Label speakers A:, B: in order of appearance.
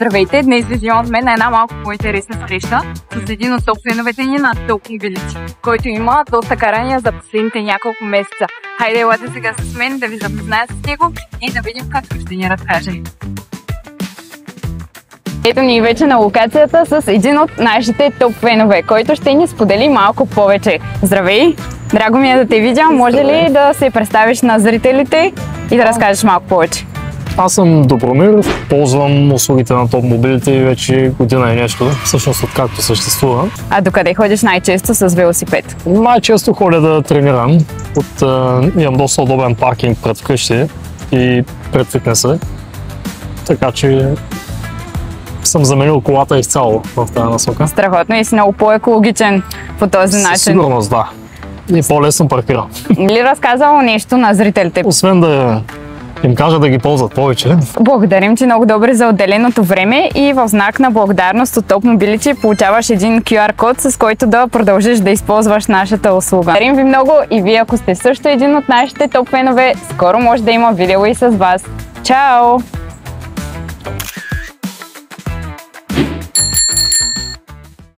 A: Здравейте! Днес ви взимам от мен на една малко по-интересна среща с един от топ-феновете ни на Top Mobility, който има доста карания за последните няколко месеца. Хайде, елате сега с мен да ви запозная с него и да видим как ще ни разкаже. Ето ни вече на локацията с един от нашите топ-фенове, който ще ни сподели малко повече. Здравей! Драго ми е да те видя. Може ли да се представиш на зрителите и да разкажеш малко повече?
B: Аз съм Добромир, ползвам услугите на Top Mobility вече година и нещо, всъщност откакто съществува.
A: А докъде ходиш най-често с велосипед?
B: Най-често ходя да тренирам. Имам доста удобен паркинг пред вкъщи и пред фитнеса, така че съм заменил колата изцяло в тази насока.
A: Страхотно и си много по-екологичен по този начин.
B: Със сигурност, да. И по-лесно паркирам.
A: Ли разказал нещо на зрителите?
B: Освен да им кажа да ги ползват повече.
A: Благодарим ти много добре за отделеното време и в знак на благодарност от Top Mobility получаваш един QR код, с който да продължиш да използваш нашата услуга. Благодарим ви много и вие, ако сте също един от нашите топ фенове, скоро може да има видео и с вас. Чао!